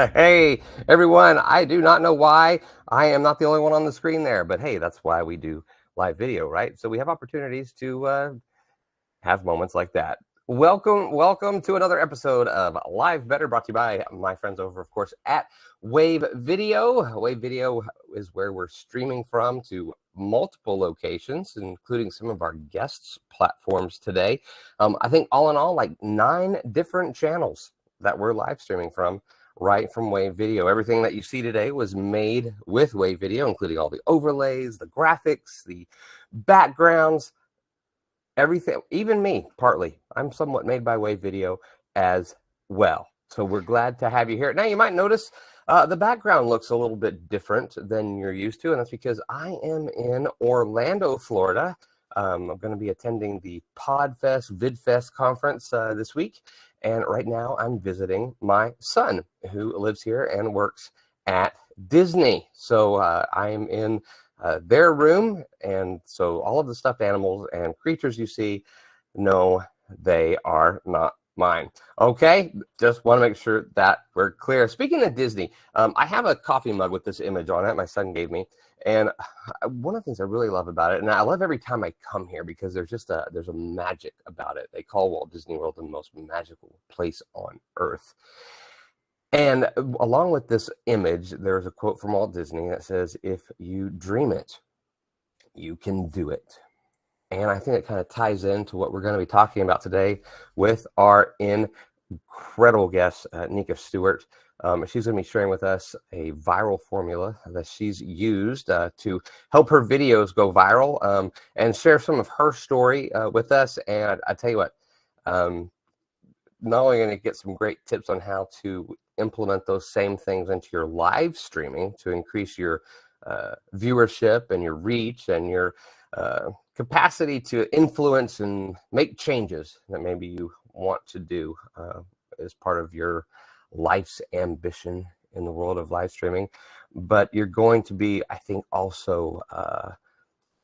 Hey, everyone. I do not know why I am not the only one on the screen there, but hey, that's why we do live video, right? So we have opportunities to have moments like that. Welcome to another episode of Live Better, brought to you by my friends over, of course, at Wave.video. Wave.video is where we're streaming from to multiple locations, including some of our guests' platforms today. I think all in all, like 9 different channels that we're live streaming from, right from Wave.video. Everything that you see today was made with Wave.video, including all the overlays, the graphics, the backgrounds, everything, even me, partly. I'm somewhat made by Wave.video as well. So we're glad to have you here. Now, you might notice the background looks a little bit different than you're used to, and that's because I am in Orlando, Florida. I'm going to be attending the PodFest, VidFest conference this week, and right now I'm visiting my son, who lives here and works at Disney. So I am in their room, and so all of the stuffed animals and creatures you see, no, they are not mine. Okay, just want to make sure that we're clear. Speaking of Disney, I have a coffee mug with this image on it my son gave me, and one of the things I really love about it, and I love every time I come here because there's a magic about it. They call Walt Disney World the most magical place on earth. And along with this image, there's a quote from Walt Disney that says, "If you dream it, you can do it." And I think it kind of ties into what we're going to be talking about today with our incredible guest, Nika Stewart. She's going to be sharing with us a viral formula that she's used to help her videos go viral, and share some of her story with us. And I tell you what, not only going to get some great tips on how to implement those same things into your live streaming to increase your viewership and your reach and your capacity to influence and make changes that maybe you want to do as part of your life's ambition in the world of live streaming. But you're going to be, I think, also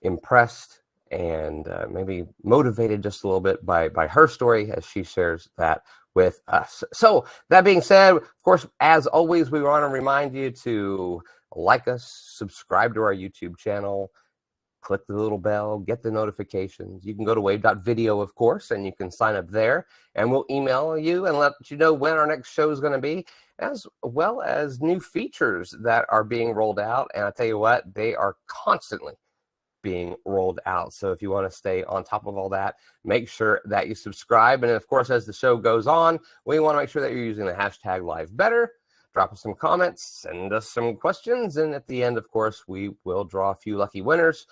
impressed and maybe motivated just a little bit by her story as she shares that with us. So that being said, of course, as always, we want to remind you to like us, subscribe to our YouTube channel, click the little bell, get the notifications. You can go to Wave.video, of course, and you can sign up there, and we'll email you and let you know when our next show is going to be, as well as new features that are being rolled out. And I tell you what, they are constantly being rolled out. So if you want to stay on top of all that, make sure that you subscribe. And of course, as the show goes on, we want to make sure that you're using the hashtag LiveBetter. Drop us some comments, send us some questions, and at the end, of course, we will draw a few lucky winners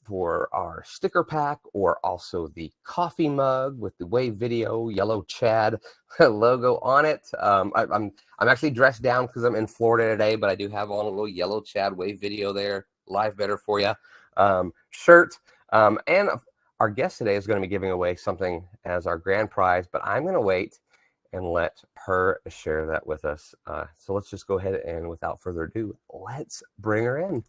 for our sticker pack, or also the coffee mug with the Wave.video yellow Chad logo on it. I'm actually dressed down because I'm in Florida today, but I do have on a little yellow Chad Wave.video there, live better for you shirt. And our guest today is going to be giving away something as our grand prize, but I'm going to wait and let her share that with us. So let's just go ahead and, without further ado, let's bring her in.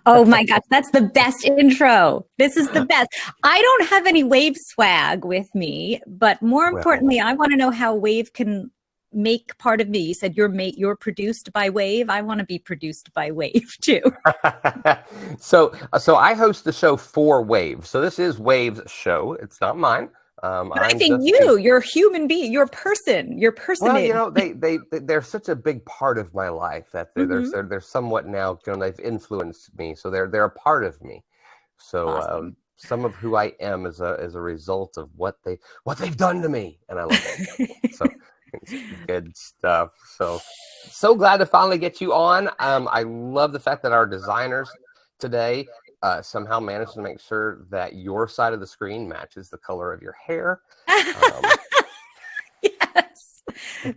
Oh my gosh, that's the best intro. This is the best. I don't have any Wave swag with me, but more importantly, I want to know how Wave can make part of me. You said you're produced by Wave. I want to be produced by Wave too. So I host the show for Wave. So this is Wave's show. It's not mine. But I think you're a human being, you're a person, you're personage. Well, they're such a big part of my life that they're somewhat now, they've influenced me. So they're a part of me. So awesome. Some of who I am is a result of what they've done to me, and I love it. So it's good stuff. So glad to finally get you on. I love the fact that our designers today somehow managed to make sure that your side of the screen matches the color of your hair. Yes,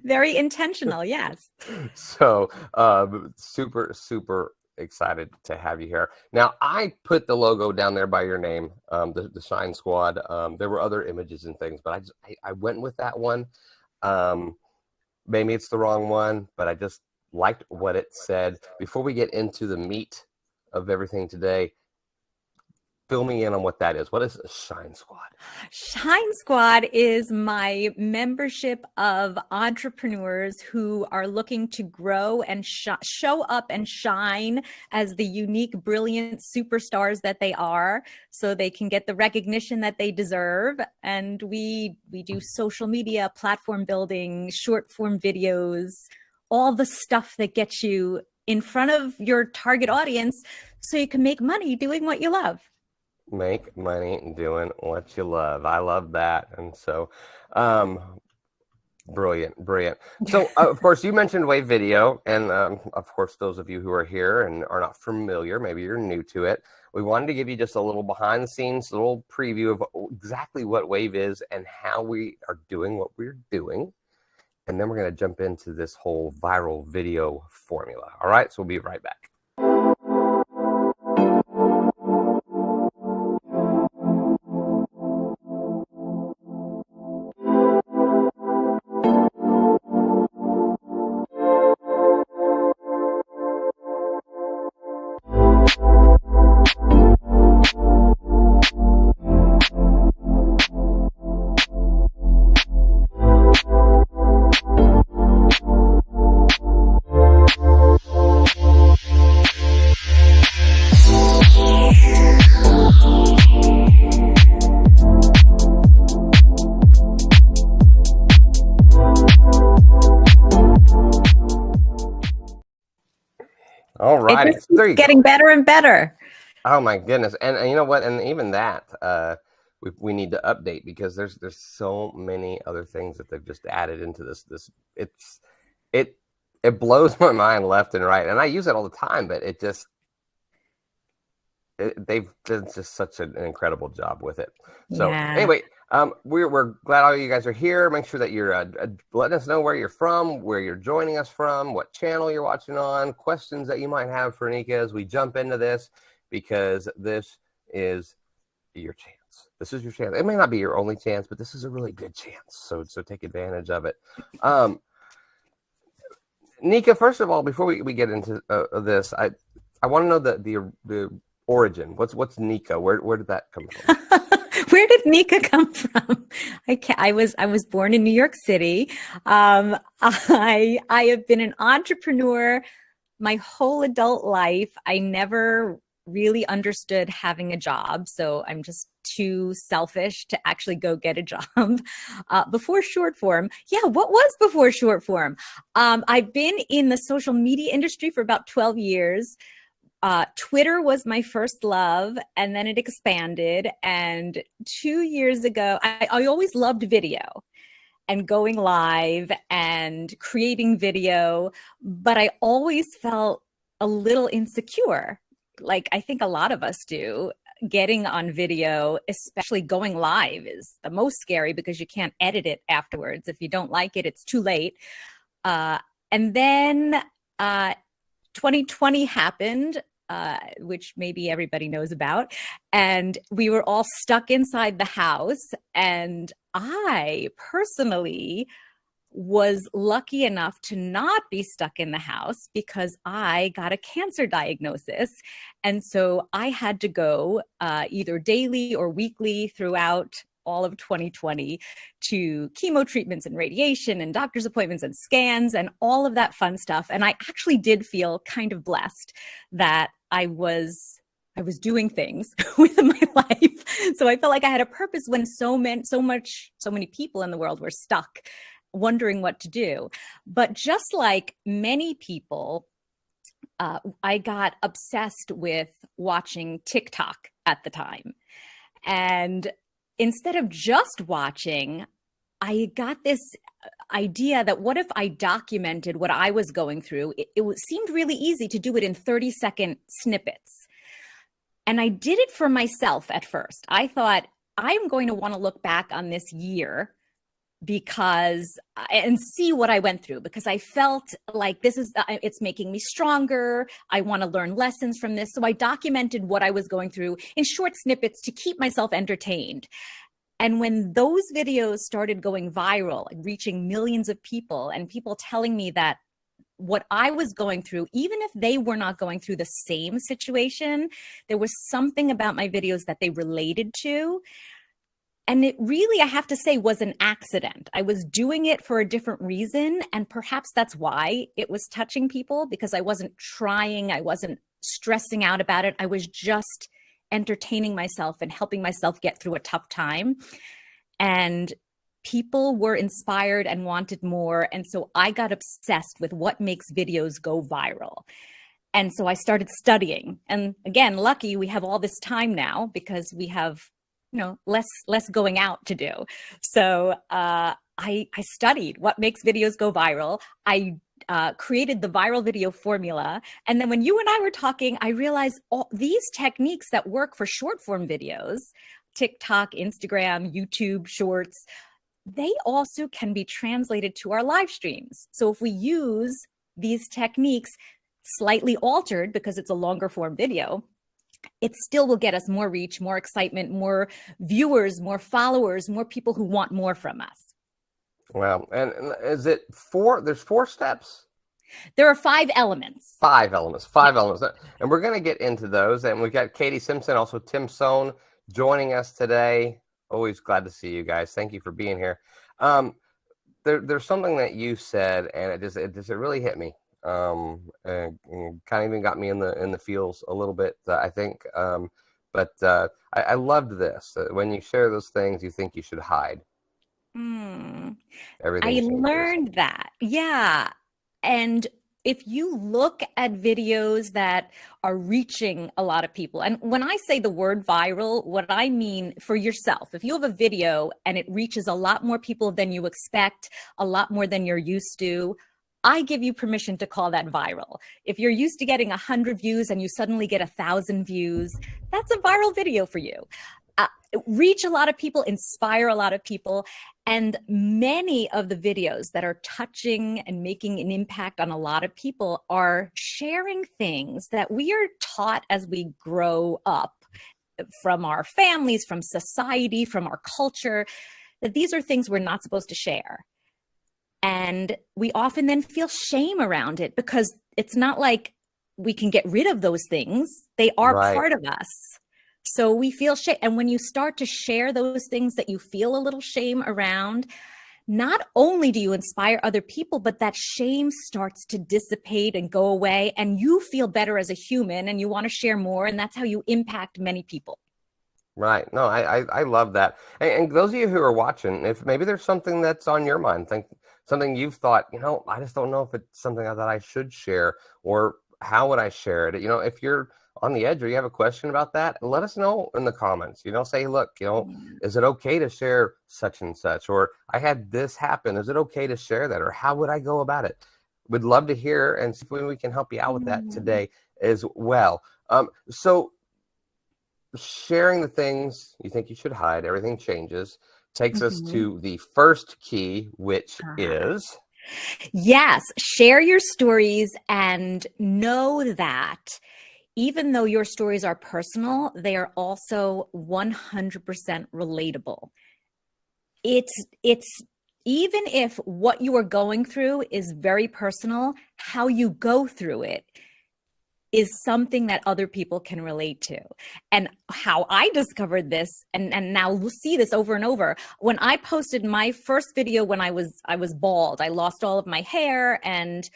very intentional. Yes. So super excited to have you here. Now, I put the logo down there by your name, the Shine Squad. There were other images and things, but I went with that one. Maybe it's the wrong one, but I just liked what it said. Before we get into the meat of everything today, fill me in on what that is. What is a Shine Squad? Shine Squad is my membership of entrepreneurs who are looking to grow and show up and shine as the unique, brilliant superstars that they are, so they can get the recognition that they deserve. And we do social media, platform building, short form videos, all the stuff that gets you in front of your target audience so you can make money doing what you love. Make money doing what you love. I love that. And so, brilliant. So, of course, you mentioned Wave.video, and of course, those of you who are here and are not familiar, maybe you're new to it. We wanted to give you just a little behind the scenes, a little preview of exactly what Wave is and how we are doing what we're doing. And then we're going to jump into this whole viral video formula. All right, so we'll be right back. All right, it's getting better and better. Oh my goodness! And you know what? And even that, we need to update, because there's so many other things that they've just added into this. It blows my mind left and right, and I use it all the time. But they've done just such an incredible job with it. So anyway, we're glad all you guys are here. Make sure that you're letting us know where you're from, where you're joining us from, what channel you're watching on, questions that you might have for Nika as we jump into this, because this is your chance. This is your chance. It may not be your only chance, but this is a really good chance. So take advantage of it. Nika, first of all, before we get into this, I want to know the origin. What's Nika? Where did that come from? Where did Nika come from? I was born in New York City. I have been an entrepreneur my whole adult life. I never really understood having a job, so I'm just too selfish to actually go get a job. Before short form, what was before short form? I've been in the social media industry for about 12 years. Twitter was my first love, and then it expanded. And 2 years ago, I always loved video and going live and creating video, but I always felt a little insecure. Like I think a lot of us do. Getting on video, especially going live, is the most scary because you can't edit it afterwards. If you don't like it, it's too late. And then 2020 happened, which maybe everybody knows about. And we were all stuck inside the house. And I personally was lucky enough to not be stuck in the house because I got a cancer diagnosis. And so I had to go either daily or weekly throughout all of 2020 to chemo treatments and radiation and doctor's appointments and scans and all of that fun stuff. And I actually did feel kind of blessed that I was doing things with my life. So I felt like I had a purpose when so many people in the world were stuck, wondering what to do. But just like many people, I got obsessed with watching TikTok at the time. And instead of just watching, I got this idea that what if I documented what I was going through? It seemed really easy to do it in 30-second snippets. And I did it for myself at first. I thought, I'm going to want to look back on this year and see what I went through, because I felt like it's making me stronger. I want to learn lessons from this. So I documented what I was going through in short snippets to keep myself entertained. And when those videos started going viral, reaching millions of people, and people telling me that what I was going through, even if they were not going through the same situation, there was something about my videos that they related to. And it really, I have to say, was an accident. I was doing it for a different reason. And perhaps that's why it was touching people, because I wasn't trying, I wasn't stressing out about it. I was just entertaining myself and helping myself get through a tough time. And people were inspired and wanted more. And so I got obsessed with what makes videos go viral. And so I started studying. And again, lucky we have all this time now because we have, you know, less going out to do. So I studied what makes videos go viral. I created the viral video formula. And then when you and I were talking, I realized all these techniques that work for short form videos, TikTok, Instagram, YouTube, Shorts, they also can be translated to our live streams. So if we use these techniques slightly altered because it's a longer form video, it still will get us more reach, more excitement, more viewers, more followers, more people who want more from us. Wow. And is it there's 4 steps? There are 5 elements. 5 elements, 5 elements. And we're going to get into those. And we've got Katie Simpson, also Tim Sohn joining us today. Always glad to see you guys. Thank you for being here. There's something that you said, and it really hit me. And kind of even got me in the feels a little bit, I think. But I loved this. When you share those things, you think you should hide. Everything I changes. learned that. Yeah. And if you look at videos that are reaching a lot of people, and when I say the word viral, what I mean for yourself, if you have a video and it reaches a lot more people than you expect, a lot more than you're used to, I give you permission to call that viral. If you're used to getting 100 views and you suddenly get 1,000 views, that's a viral video for you. Reach a lot of people, inspire a lot of people. And many of the videos that are touching and making an impact on a lot of people are sharing things that we are taught as we grow up from our families, from society, from our culture, that these are things we're not supposed to share. And we often then feel shame around it because it's not like we can get rid of those things. They are part of us. So we feel shame. And when you start to share those things that you feel a little shame around, not only do you inspire other people, but that shame starts to dissipate and go away. And you feel better as a human and you want to share more. And that's how you impact many people. Right. No, I love that. And those of you who are watching, if maybe there's something that's on your mind, something you've thought, I just don't know if it's something that I should share, or how would I share it? If you're on the edge or you have a question about that, let us know in the comments. Say, look, is it okay to share such and such? Or I had this happen. Is it okay to share that? Or how would I go about it? We'd love to hear and see if we can help you out with that today as well. So sharing the things you think you should hide, everything changes, takes us to the first key, which is... Yes, share your stories and know that even though your stories are personal, they are also 100% relatable. It's even if what you are going through is very personal, how you go through it is something that other people can relate to. And how I discovered this, and now we'll see this over and over, when I posted my first video when I was bald, I lost all of my hair, and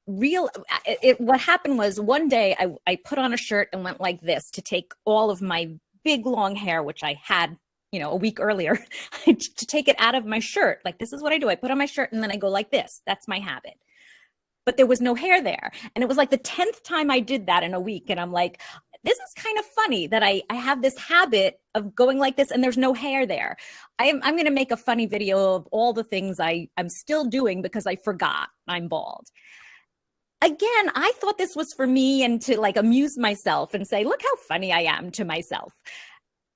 what happened was one day I put on a shirt and went like this to take all of my big long hair, which I had, a week earlier, to take it out of my shirt. Like, this is what I do. I put on my shirt and then I go like this. That's my habit. But there was no hair there. And it was like the 10th time I did that in a week. And I'm like, this is kind of funny that I have this habit of going like this and there's no hair there. I'm going to make a funny video of all the things I'm still doing because I forgot I'm bald. Again, I thought this was for me and to like amuse myself and say, look how funny I am to myself.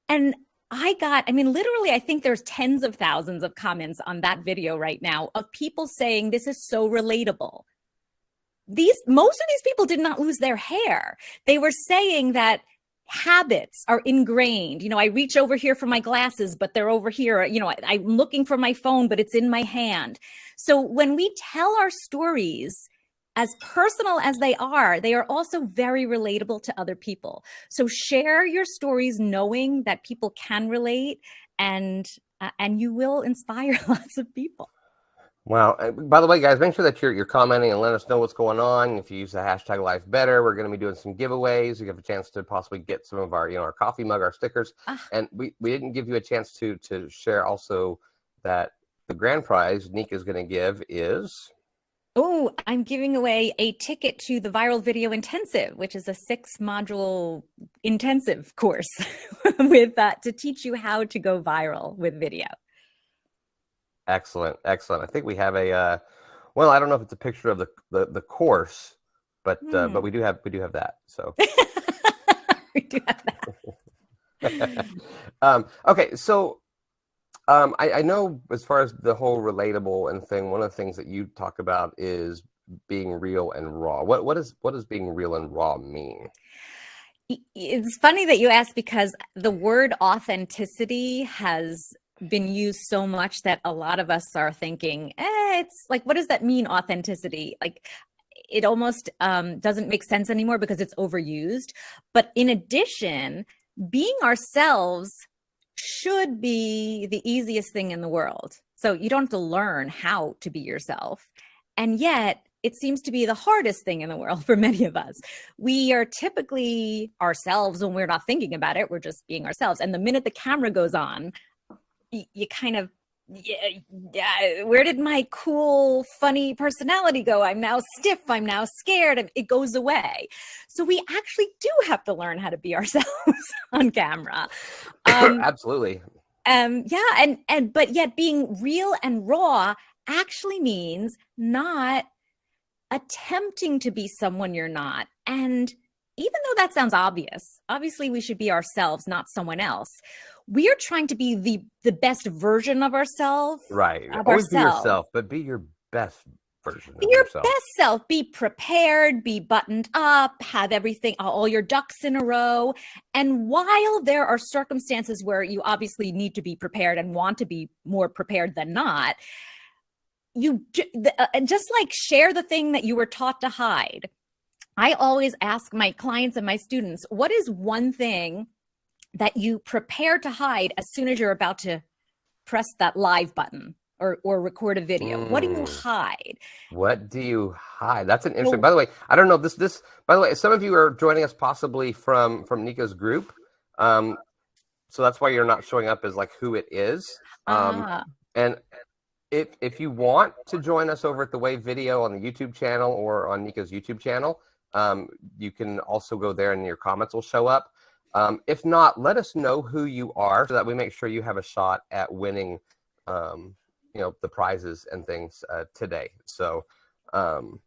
And literally, I think there's tens of thousands of comments on that video right now of people saying this is so relatable. Most of these people did not lose their hair. They were saying that, habits are ingrained. I reach over here for my glasses, but they're over here. I'm looking for my phone, but it's in my hand. So when we tell our stories, as personal as they are also very relatable to other people. So share your stories knowing that people can relate, and you will inspire lots of people. Wow. By the way, guys, make sure that you're commenting and let us know what's going on. If you use the hashtag Life Better, we're going to be doing some giveaways. You have a chance to possibly get some of our, our coffee mug, our stickers. And we didn't give you a chance to share also that the grand prize Nika is going to give is... Oh, I'm giving away a ticket to the Viral Video Intensive, which is a 6-module intensive course with to teach you how to go viral with video. Excellent. Excellent. I think we have a, well, I don't know if it's a picture of the course, but we do have that. So we do have that. Okay. So I know as far as the whole relatable and thing, one of the things that you talk about is being real and raw. What does being real and raw mean? It's funny that you ask, because the word authenticity has been used so much that a lot of us are thinking, it's like, what does that mean, authenticity? Like, it almost doesn't make sense anymore because it's overused. But in addition, being ourselves should be the easiest thing in the world. So you don't have to learn how to be yourself. And yet it seems to be the hardest thing in the world for many of us. We are typically ourselves when we're not thinking about it. We're just being ourselves. And the minute the camera goes on, you kind of, where did my cool, funny personality go? I'm now stiff. I'm now scared. It goes away. So we actually do have to learn how to be ourselves on camera. Absolutely. But yet being real and raw actually means not attempting to be someone you're not. And even though that sounds obvious, obviously we should be ourselves, not someone else. We are trying to be the best version of ourselves. Right. Always be yourself, but be your best version of yourself. Your best self. Be prepared, be buttoned up, have everything, all your ducks in a row. And while there are circumstances where you obviously need to be prepared and want to be more prepared than not, you just like share the thing that you were taught to hide. I always ask my clients and my students, what is one thing that you prepare to hide as soon as you're about to press that live button or record a video? What do you hide? What do you hide? That's an interesting, by the way, I don't know this, by the way, some of you are joining us possibly from Nika's group. So that's why you're not showing up as like who it is. And if you want to join us over at the Wave.video on the YouTube channel or on Nika's YouTube channel, you can also go there and your comments will show up. If not, let us know who you are so that we make sure you have a shot at winning, the prizes and things today. So cool.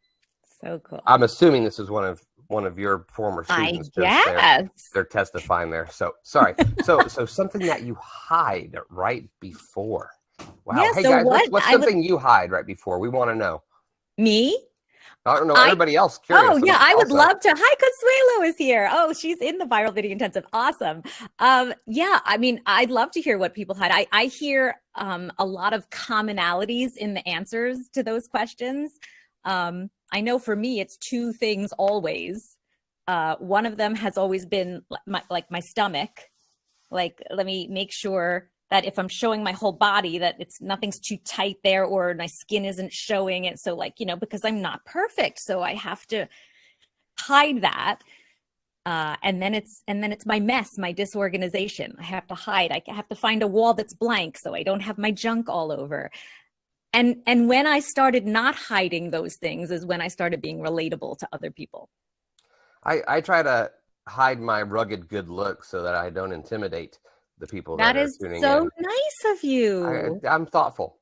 I'm assuming this is one of your former students. Yes. They're testifying there. So sorry. So something that you hide right before. Wow. Yeah, hey so guys, what's something you hide right before? We want to know. Me? I don't know. Everybody else curious. Oh yeah, I would love to. Hi, Consuelo is here. Oh, she's in the Viral Video Intensive. Awesome. Yeah, I mean, I'd love to hear what people hide. I hear a lot of commonalities in the answers to those questions. I know for me, it's two things always. One of them has always been my stomach. Like, let me make sure that if I'm showing my whole body, that nothing's too tight there, or my skin isn't showing it. So because I'm not perfect, so I have to hide that. And then it's my mess, my disorganization. I have to hide. I have to find a wall that's blank so I don't have my junk all over. And when I started not hiding those things is when I started being relatable to other people. I try to hide my rugged good looks so that I don't intimidate the people that are tuning in. That is so nice of you. I'm thoughtful.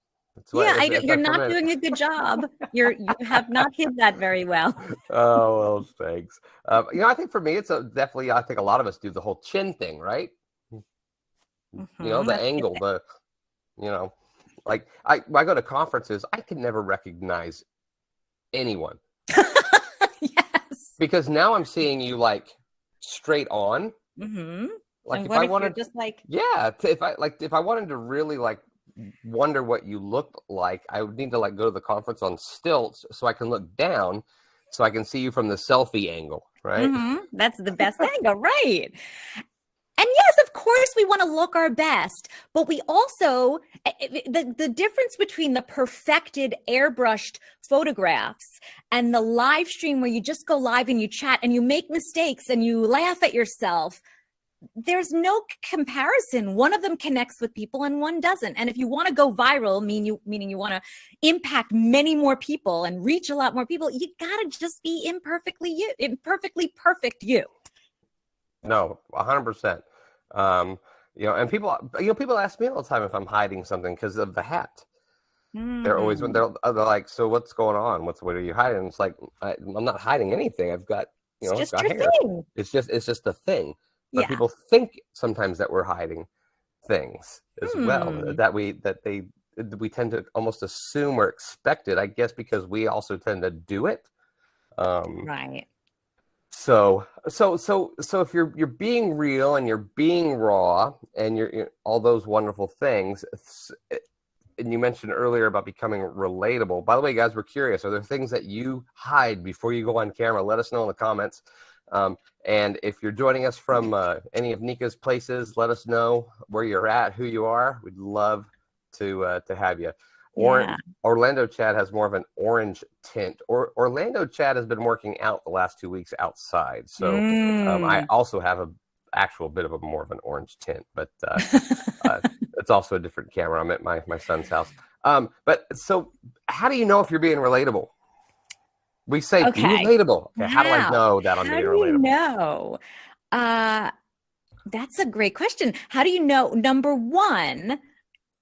You're not doing a good job. You have not hid that very well. Oh, well, thanks. I think for me, it's definitely, I think a lot of us do the whole chin thing, right? The angle, like I go to conferences, I can never recognize anyone. Yes. Because now I'm seeing you like straight on. Mm-hmm. Like And if what I if you're wanted, just like, yeah, if I wanted to really like wonder what you looked like, I would need to like go to the conference on stilts so I can look down, so I can see you from the selfie angle, right? that's the best angle, right? And yes, of course, we want to look our best, but we also, the difference between the perfected airbrushed photographs and the live stream where you just go live and you chat and you make mistakes and you laugh at yourself, there's no comparison. One of them connects with people and one doesn't. And if you want to go viral, meaning you want to impact many more people and reach a lot more people, you got to just be imperfectly perfect you. No, 100%. And people ask me all the time if I'm hiding something because of the hat. They're always they're like, so what's going on? What are you hiding? It's like I'm not hiding anything. I've got It's just got your hair. thing. It's just a thing. But Yeah. people think sometimes that we're hiding things as well. That we tend to almost assume or expect it. I guess because we also tend to do it. Right. So if you're being real and you're being raw and you're all those wonderful things, and you mentioned earlier about becoming relatable. By the way, guys, we're curious. Are there things that you hide before you go on camera? Let us know in the comments. And if you're joining us from any of Nika's places, let us know where you're at, who you are. We'd love to have you. Orlando Chad has more of an orange tint. Orlando Chad has been working out the last 2 weeks outside, so I also have a actual bit of a more of an orange tint, but it's also a different camera. I'm at my son's house. But so how do you know if you're being relatable? We say be relatable. Okay, how do I know that I'm being relatable? That's a great question. How do you know? Number one,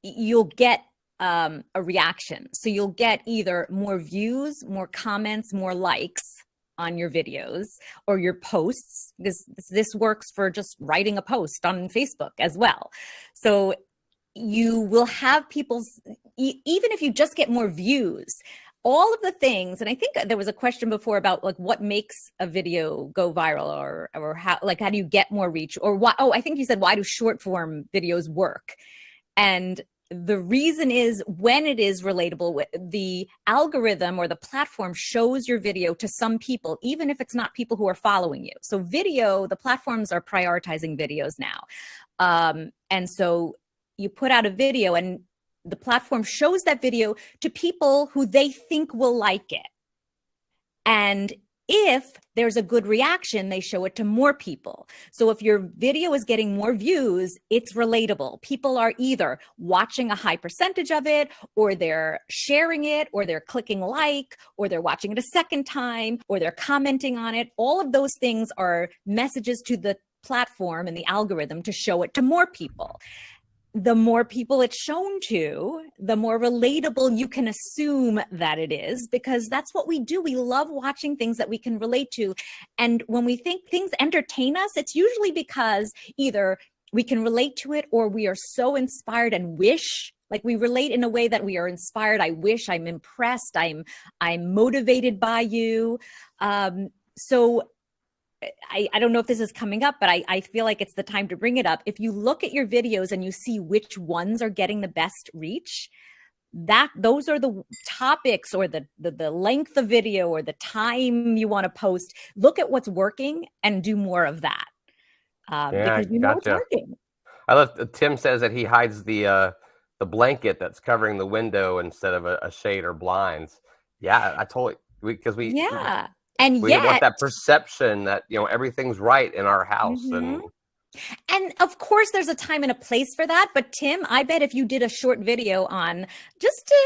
you'll get a reaction. So you'll get either more views, more comments, more likes on your videos or your posts, because this works for just writing a post on Facebook as well. So you will have people's, even if you just get more views, all of the things, and I think there was a question before about like what makes a video go viral, or how do you get more reach, or why? Oh, I think you said, why do short form videos work? And the reason is, when it is relatable, the algorithm or the platform shows your video to some people, even if it's not people who are following you. So video, the platforms are prioritizing videos now. And so you put out a video and the platform shows that video to people who they think will like it. And if there's a good reaction, they show it to more people. So if your video is getting more views, it's relatable. People are either watching a high percentage of it, or they're sharing it, or they're clicking like, or they're watching it a second time, or they're commenting on it. All of those things are messages to the platform and the algorithm to show it to more people. The more people it's shown to, the more relatable you can assume that it is, because that's what we do. We love watching things that we can relate to. And when we think things entertain us, it's usually because either we can relate to it, or we are so inspired and wish, like we relate in a way that we are inspired. I wish, I'm impressed, I'm motivated by you. So I don't know if this is coming up, but I feel like it's the time to bring it up. If you look at your videos and you see which ones are getting the best reach, those are the topics, or the length of video, or the time you want to post. Look at what's working and do more of that, because you know it's working. I love, Tim says that he hides the blanket that's covering the window instead of a shade or blinds. Yeah, I totally, because we and we want that perception that everything's right in our house. And of course there's a time and a place for that. But Tim, I bet if you did a short video on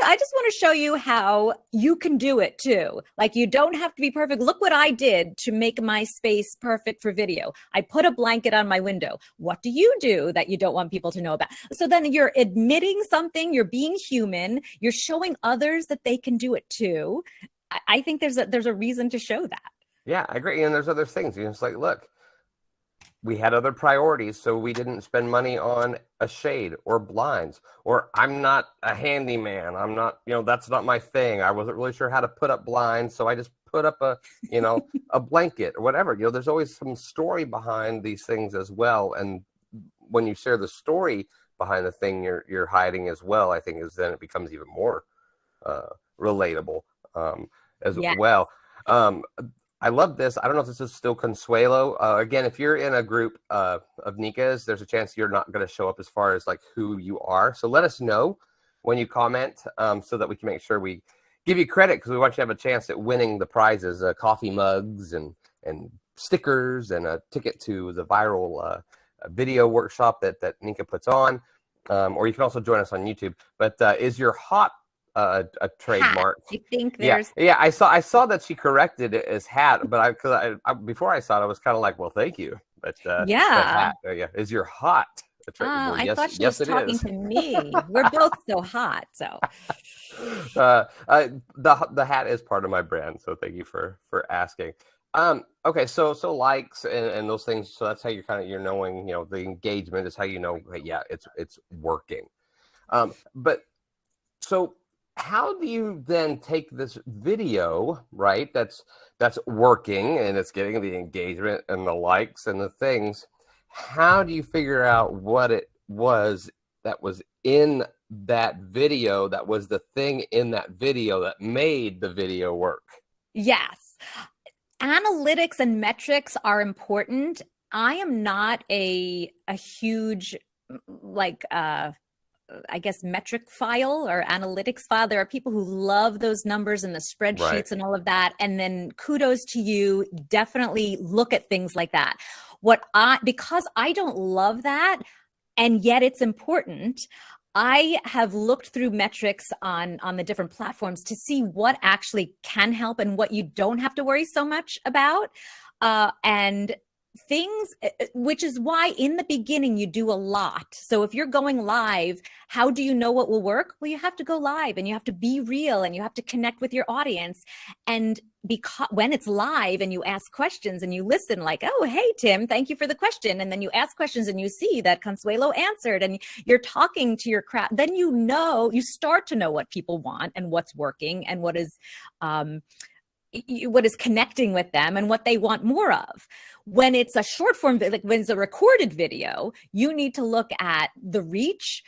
I just want to show you how you can do it too. Like, you don't have to be perfect. Look what I did to make my space perfect for video. I put a blanket on my window. What do you do that you don't want people to know about? So then you're admitting something, you're being human, you're showing others that they can do it too. I think there's a reason to show that. Yeah, I agree. And there's other things. It's like, look, we had other priorities, so we didn't spend money on a shade or blinds. Or I'm not a handyman. I'm not, that's not my thing. I wasn't really sure how to put up blinds, so I just put up a, you know, a blanket or whatever. You know, there's always some story behind these things as well. And when you share the story behind the thing you're hiding as well, I think is then it becomes even more relatable as well. I love this. I don't know if this is still Consuelo. Again, if you're in a group of Nikas, there's a chance you're not going to show up as far as like who you are. So let us know when you comment so that we can make sure we give you credit, because we want you to have a chance at winning the prizes, coffee mugs and stickers and a ticket to the viral video workshop that Nika puts on. Or you can also join us on YouTube. But is your hot a trademark? Hat. I think there's I saw that she corrected it as hat, but I before I saw it I was kind of like, well, thank you, but hat, is your hot a trademark? I thought she was talking to me. We're both so hot, so the hat is part of my brand, so thank you for asking. Okay, so likes and those things, so that's how you're knowing, you know, the engagement is how you know, yeah, it's working. But so how do you then take this video, right, that's working and it's getting the engagement and the likes and the things, how do you figure out what it was that was in that video, that was the thing in that video that made the video work? Yes. Analytics and metrics are important. I am not a huge, like, I guess, metric file or analytics file. There are people who love those numbers and the spreadsheets and all of that. And then kudos to you. Definitely look at things like that. Because I don't love that, and yet it's important, I have looked through metrics on the different platforms to see what actually can help and what you don't have to worry so much about. And things, which is why in the beginning you do a lot. So if you're going live, how do you know what will work? Well, you have to go live and you have to be real and you have to connect with your audience. And because when it's live and you ask questions and you listen, like, oh, hey, Tim, thank you for the question. And then you ask questions and you see that Consuelo answered and you're talking to your crowd, then you start to know what people want and what's working and what is connecting with them and what they want more of. When it's a short form, like when it's a recorded video, you need to look at the reach,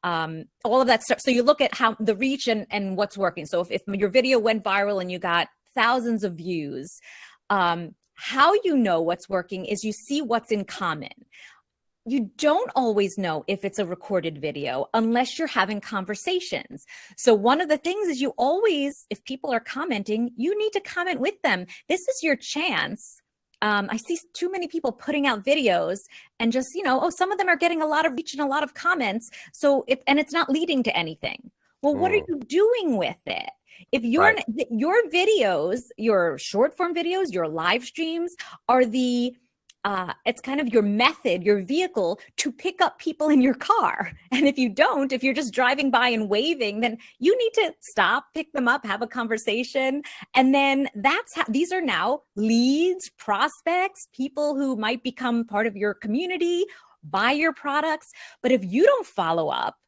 all of that stuff. So you look at how the reach and what's working. So if your video went viral and you got thousands of views, how you know what's working is you see what's in common. You don't always know if it's a recorded video unless you're having conversations. So one of the things is you always, if people are commenting, you need to comment with them. This is your chance. I see too many people putting out videos and just, some of them are getting a lot of reach and a lot of comments. So it's not leading to anything. Well, what are you doing with it? If your videos, your short form videos, your live streams are it's kind of your method, your vehicle to pick up people in your car. And if you're just driving by and waving, then you need to stop, pick them up, have a conversation. And then these are now leads, prospects, people who might become part of your community, buy your products. But if you don't follow up,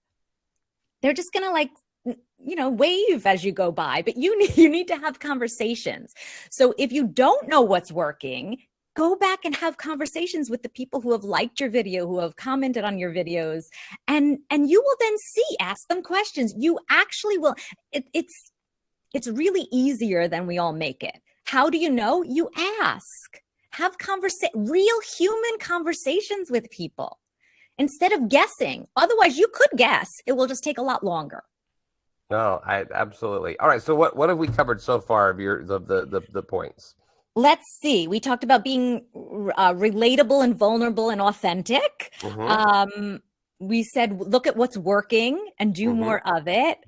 they're just going to wave as you go by, but you need to have conversations. So if you don't know what's working, go back and have conversations with the people who have liked your video, who have commented on your videos, and you will then ask them questions. You actually will. It's really easier than we all make it. How do you know? You ask. Have real human conversations with people instead of guessing. Otherwise, you could guess. It will just take a lot longer. No, absolutely. All right. So what have we covered so far of the points? Let's see. We talked about being relatable and vulnerable and authentic. Mm-hmm. We said, look at what's working and do more of it.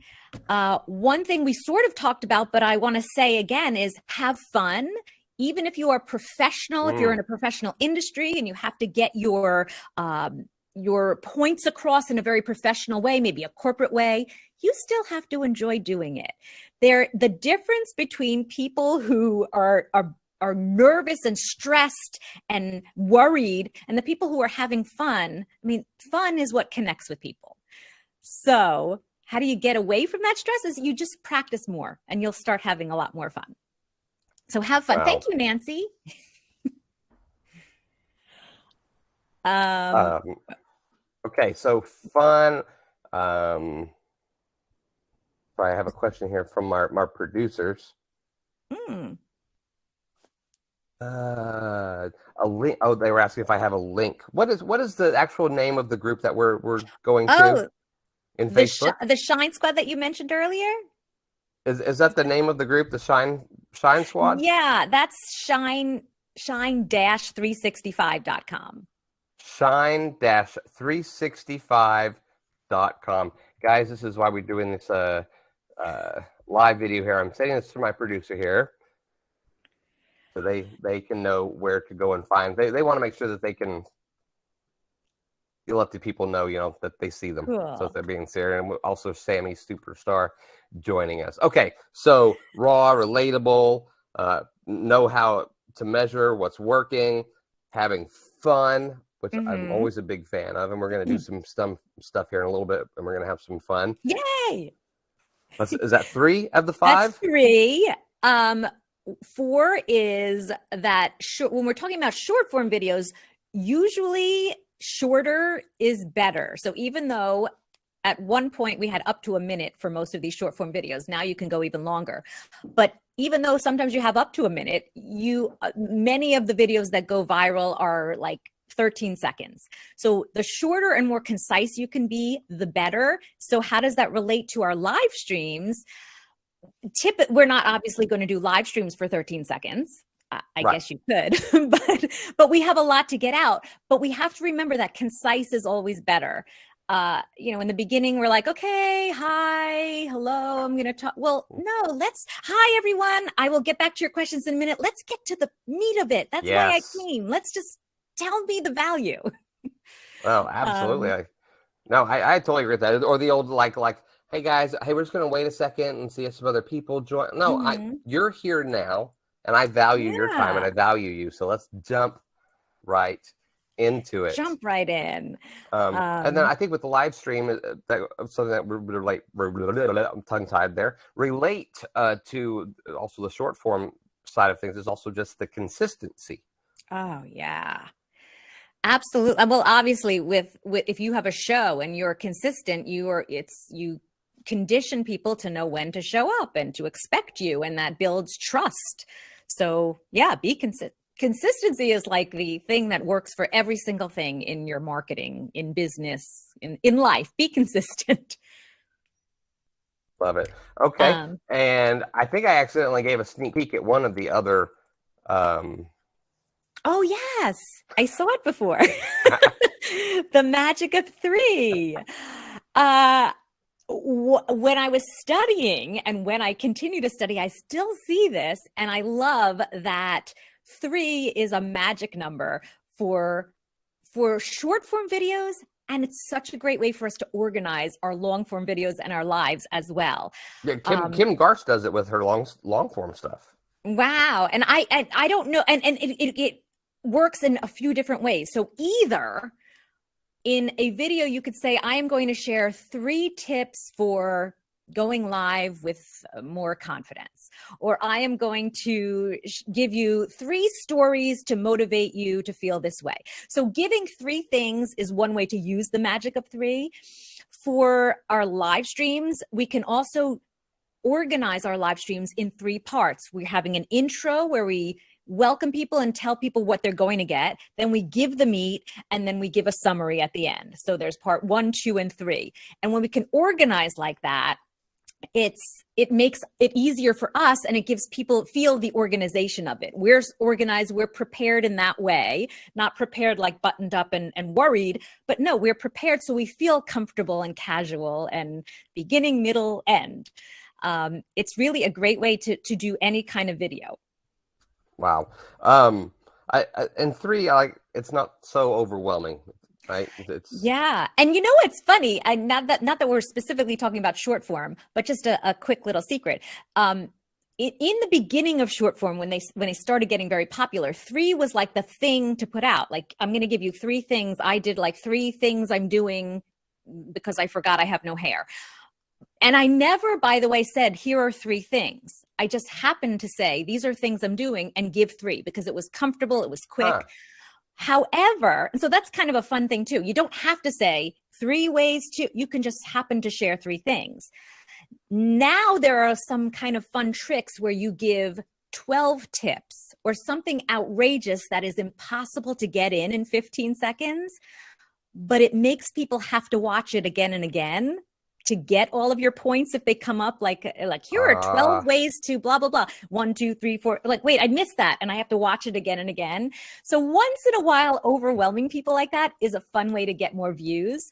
One thing we sort of talked about, but I want to say again, is have fun. Even if you are professional, if you're in a professional industry and you have to get your points across in a very professional way, maybe a corporate way, you still have to enjoy doing it. The difference between people who are nervous and stressed and worried and the people who are having fun, fun is what connects with people. So how do you get away from that stress? Is you just practice more and you'll start having a lot more fun. So have fun. Wow. Thank you, Nancy. Okay, so fun. Sorry, I have a question here from our producers. A link. Oh, they were asking if I have a link. What is the actual name of the group that we're going to in Facebook? The Shine Squad that you mentioned earlier. Is that the name of the group? The Shine Squad? Yeah, that's shine-365.com. Shine-365.com. Guys, this is why we're doing this live video here. I'm sending this to my producer here, so they can know where to go and find. They want to make sure that they can. You let the people know, that they see them. Cool. So if they're being serious. And also Sammy Superstar joining us. Okay, so raw, relatable, know how to measure what's working, having fun, which I'm always a big fan of. And we're going to do some stuff here in a little bit, and we're going to have some fun. Yay! Is that 3 of the 5? That's 3. 4 is that when we're talking about short form videos, usually shorter is better. So even though at one point we had up to a minute for most of these short form videos, now you can go even longer. But even though sometimes you have up to a minute, many of the videos that go viral are like 13 seconds. So the shorter and more concise you can be, the better. So how does that relate to our live streams? We're not obviously going to do live streams for 13 seconds. I guess you could, but we have a lot to get out. But we have to remember that concise is always better. In the beginning, we're like, okay, hi, hello, I'm going to talk. Well, no, hi, everyone. I will get back to your questions in a minute. Let's get to the meat of it. That's why I came. Let's just tell me the value. Oh, absolutely. I totally agree with that. Or the old, like, hey guys, hey, we're just going to wait a second and see if some other people join. No, you're here now. And I value your time and I value you. So let's jump right into it. Jump right in. And then I think with the live stream, something that relate, I'm tongue-tied there, relate to also the short form side of things is also just the consistency. Oh, yeah. Absolutely. Well, obviously, with if you have a show and you're consistent, you condition people to know when to show up and to expect you, and that builds trust. So yeah, be consistent. Consistency is like the thing that works for every single thing in your marketing, in business, in life. Be consistent. Love it. Okay. And I think I accidentally gave a sneak peek at one of the other. Oh, yes. I saw it before. The magic of 3. When I was studying and when I continue to study, I still see this. And I love that 3 is a magic number for short form videos. And it's such a great way for us to organize our long form videos and our lives as well. Yeah, Kim Garst does it with her long form stuff. Wow. And I don't know. And it works in a few different ways. So either in a video, you could say, I am going to share 3 tips for going live with more confidence, or I am going to give you 3 stories to motivate you to feel this way. So giving 3 things is one way to use the magic of 3. For our live streams, we can also organize our live streams in 3 parts. We're having an intro where we welcome people and tell people what they're going to get. Then we give the meat, and then we give a summary at the end. So there's part 1, 2, and 3. And when we can organize like that, it makes it easier for us, and it gives people feel the organization of it. We're organized, we're prepared in that way, not prepared like buttoned up and worried, but no, we're prepared so we feel comfortable and casual and beginning, middle, end. It's really a great way to do any kind of video. Wow. And 3, it's not so overwhelming, right? Yeah. And it's funny, and not that we're specifically talking about short form, but just a quick little secret. In the beginning of short form, when they started getting very popular, 3 was like the thing to put out. Like, I'm going to give you 3 things. I did like 3 things I'm doing because I forgot I have no hair. And I never, by the way, said, here are 3 things. I just happened to say, these are things I'm doing, and give 3 because it was comfortable, it was quick. However, and so that's kind of a fun thing too. You don't have to say 3 ways to, you can just happen to share 3 things. Now there are some kind of fun tricks where you give 12 tips or something outrageous that is impossible to get in 15 seconds, but it makes people have to watch it again and again to get all of your points if they come up like here are 12 ways to blah, blah, blah. 1, 2, 3, 4. Like, wait, I missed that. And I have to watch it again and again. So once in a while, overwhelming people like that is a fun way to get more views,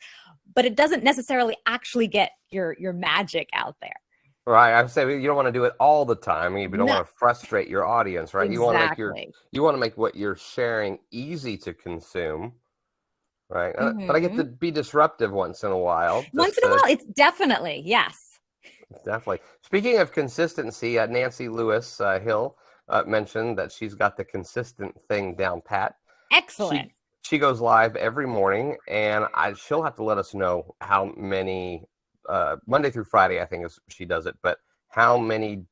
but it doesn't necessarily actually get your magic out there. Right. I would say you don't want to do it all the time. You don't want to frustrate your audience, right? Exactly. You want to make what you're sharing easy to consume. Right. But I get to be disruptive once in a while. Once in a while, it's definitely, yes. Definitely. Speaking of consistency, Nancy Lewis Hill mentioned that she's got the consistent thing down pat. Excellent. She goes live every morning, and she'll have to let us know how many, Monday through Friday, I think she does it, but how many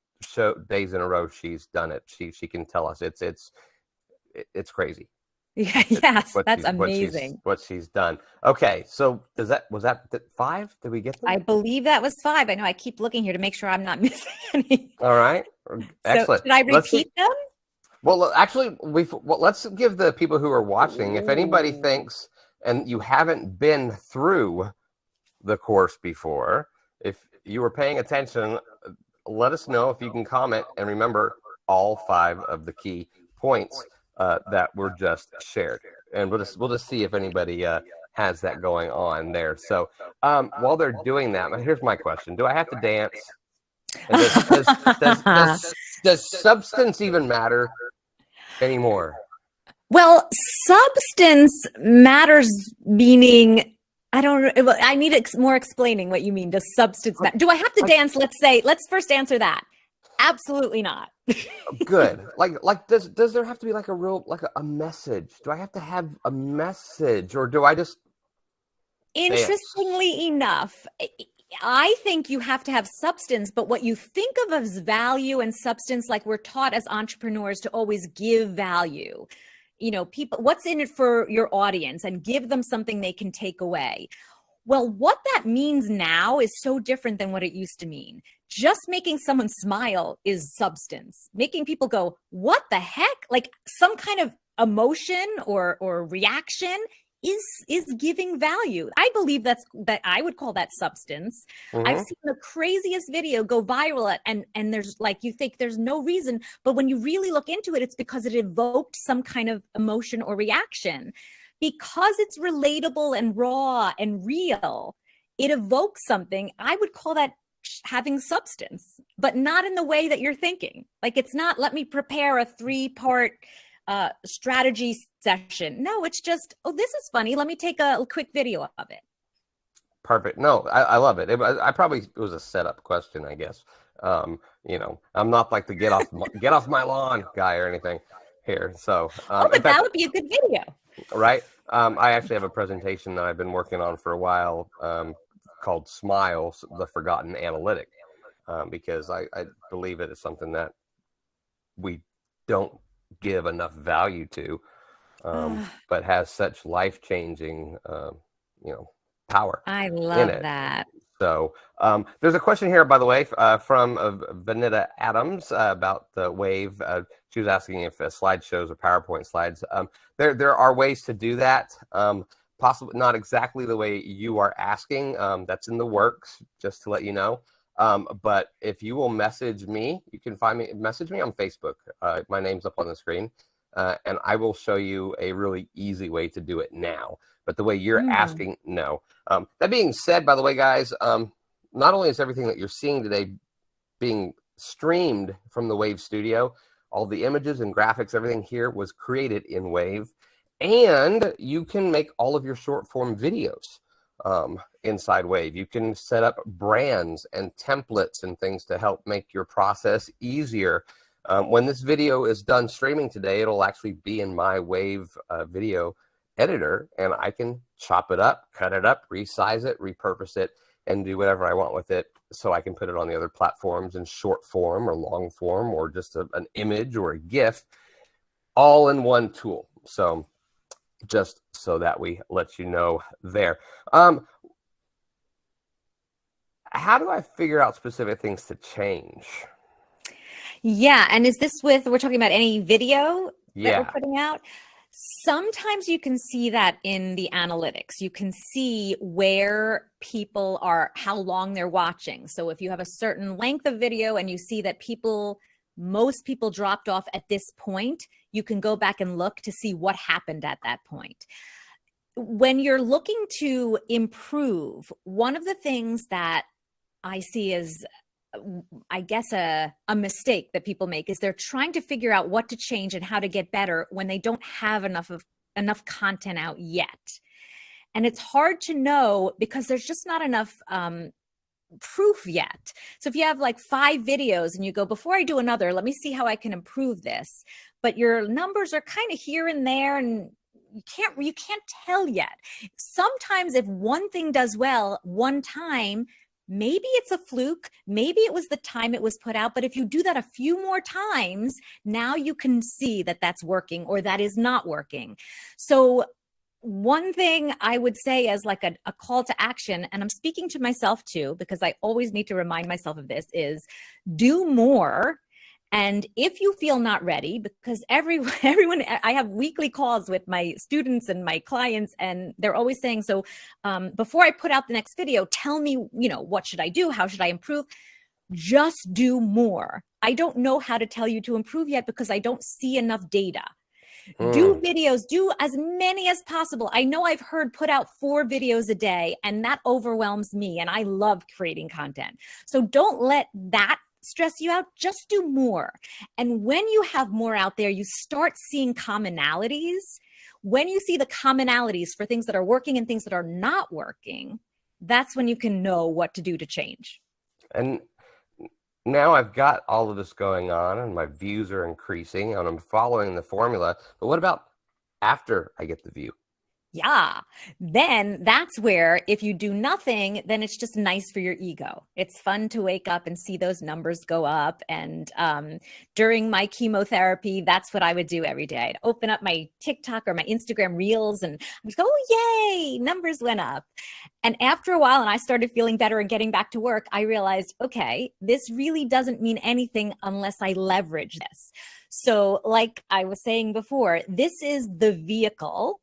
days in a row she's done it. She can tell us. It's crazy. Yeah, yes, that's amazing. What she's done. Okay, so was that 5? Did we get them? I believe that was 5. I know I keep looking here to make sure I'm not missing any. All right, excellent. So should I repeat them? Well, actually, let's give the people who are watching, if anybody thinks, and you haven't been through the course before, if you were paying attention, let us know if you can comment, and remember all 5 of the key points that were just shared, and we'll just see if anybody has that going on there. So while they're doing that, here's my question: do I have to dance? Does substance even matter anymore? Well, substance matters, meaning I need more explaining what you mean. Does substance matter? Do I have to dance? Let's first answer that. Absolutely not. Good. Like does there have to be like a message? Do I have to have a message, or do I just Interestingly enough, I think you have to have substance, but what you think of as value and substance, like we're taught as entrepreneurs to always give value. People, what's in it for your audience, and give them something they can take away. Well, what that means now is so different than what it used to mean. Just making someone smile is substance. Making people go, what the heck? Like some kind of emotion or reaction is giving value. I believe that I would call that substance. I've seen the craziest video go viral and there's you think there's no reason, but when you really look into it, it's because it evoked some kind of emotion or reaction. Because it's relatable and raw and real, it evokes something. I would call that having substance, but not in the way that you're thinking. Like, it's not, let me prepare a 3-part strategy session. No, it's just, oh, this is funny. Let me take a quick video of it. Perfect. No, I love it. It was a setup question, I guess. I'm not like the get off my lawn guy or anything here. So, but that would be a good video. Right. I actually have a presentation that I've been working on for a while called Smile, the Forgotten Analytic, because I believe it is something that we don't give enough value to, but has such life-changing, power. I love that. So there's a question here, by the way, from Vanita Adams about the Wave. She was asking if slideshows or PowerPoint slides. There are ways to do that. Possibly not exactly the way you are asking. That's in the works, just to let you know. But if you will message me, you can message me on Facebook. My name's up on the screen, and I will show you a really easy way to do it now. But the way you're asking, no. That being said, by the way, guys, not only is everything that you're seeing today being streamed from the Wave studio, all the images and graphics, everything here was created in Wave. And you can make all of your short form videos inside Wave. You can set up brands and templates and things to help make your process easier. When this video is done streaming today, it'll actually be in my Wave video editor, and I can chop it up, cut it up, resize it, repurpose it and do whatever I want with it, so I can put it on the other platforms in short form or long form, or just an image or a GIF, all in one tool. So just so that we let you know there. How do I figure out specific things to change? Yeah. And is this we're talking about any video that we're Yeah. putting out? Sometimes you can see that in the analytics. You can see where people are, how long they're watching. So if you have a certain length of video and you see that most people dropped off at this point, you can go back and look to see what happened at that point. When you're looking to improve, one of the things that I see is, I guess, a mistake that people make is they're trying to figure out what to change and how to get better when they don't have enough content out yet. And it's hard to know because there's just not enough proof yet. So if you have like 5 videos and you go, before I do another, let me see how I can improve this, but your numbers are kind of here and there, and you can't tell yet. Sometimes if one thing does well one time, maybe it's a fluke, maybe it was the time it was put out, but if you do that a few more times, now you can see that that's working or that is not working. So one thing I would say as like a call to action, and I'm speaking to myself too, because I always need to remind myself of this, is do more. And if you feel not ready, because everyone, I have weekly calls with my students and my clients, and they're always saying, so before I put out the next video, tell me, what should I do? How should I improve? Just do more. I don't know how to tell you to improve yet because I don't see enough data. Do videos, do as many as possible. I know I've heard put out 4 videos a day, and that overwhelms me, and I love creating content. So don't let that stress you out. Just do more. And when you have more out there, you start seeing commonalities. When you see the commonalities for things that are working and things that are not working, that's when you can know what to do to change. And now I've got all of this going on and my views are increasing and I'm following the formula. But what about after I get the view? Yeah, then that's where if you do nothing, then it's just nice for your ego. It's fun to wake up and see those numbers go up. And during my chemotherapy, that's what I would do every day. I'd open up my TikTok or my Instagram reels and I'd just go, oh, yay, numbers went up. And after a while, and I started feeling better and getting back to work, I realized, okay, this really doesn't mean anything unless I leverage this. So like I was saying before, this is the vehicle.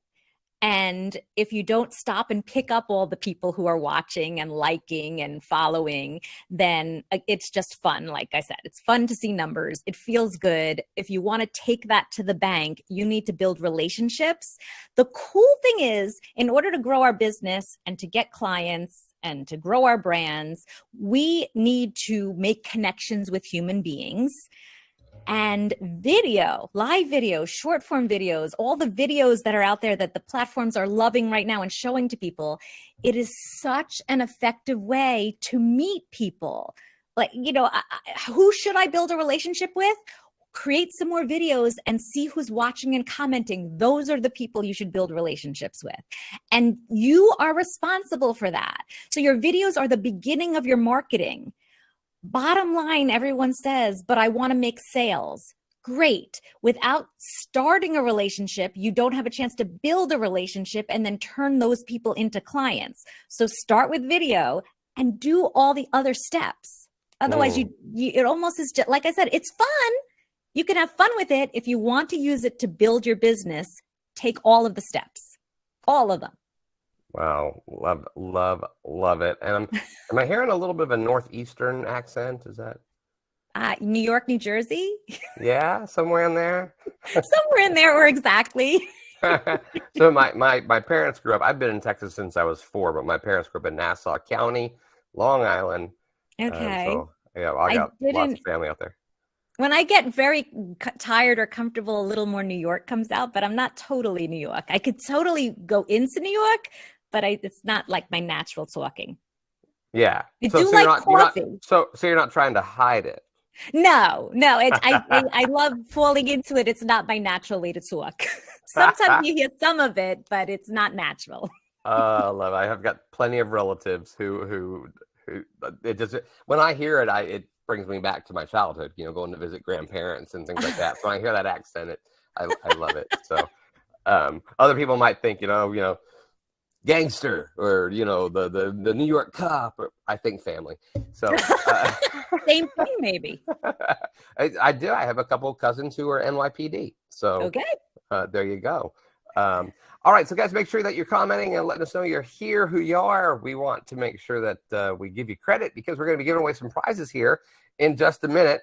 And if you don't stop and pick up all the people who are watching and liking and following, then it's just fun. Like I said, it's fun to see numbers. It feels good. If you want to take that to the bank, you need to build relationships. The cool thing is, in order to grow our business and to get clients and to grow our brands, we need to make connections with human beings. And video, live videos, short form videos, all the videos that are out there that the platforms are loving right now and showing to people, it is such an effective way to meet people. Like, who should I build a relationship with? Create some more videos and see who's watching and commenting. Those are the people you should build relationships with. And you are responsible for that. So your videos are the beginning of your marketing. Bottom line, everyone says, but I want to make sales. Great. Without starting a relationship, you don't have a chance to build a relationship and then turn those people into clients. So start with video and do all the other steps. Otherwise, it almost is just, like I said, it's fun. You can have fun with it. If you want to use it to build your business, take all of the steps, all of them. Wow. Love it. And am I hearing a little bit of a Northeastern accent? Is that? New York, New Jersey? Yeah, somewhere in there. Somewhere in there, or exactly. So my parents grew up, I've been in Texas since I was 4, but my parents grew up in Nassau County, Long Island. Okay. So yeah, I got lots of family out there. When I get very tired or comfortable, a little more New York comes out, but I'm not totally New York. I could totally go into New York, but it's not like my natural talking. Yeah. I do like coffee. So you're not trying to hide it. No. I love falling into it. It's not my natural way to talk. Sometimes you hear some of it, but it's not natural. I love it. I have got plenty of relatives who it just when I hear it, it brings me back to my childhood. You know, going to visit grandparents and things like that. So when I hear that accent, I love it. So other people might think, you know, gangster or the New York cop. Or I think family. So same thing, maybe. I do. I have a couple of cousins who are NYPD. So okay. There you go. All right, so guys, make sure that you're commenting and letting us know you're here, who you are. We want to make sure that we give you credit because we're going to be giving away some prizes here in just a minute.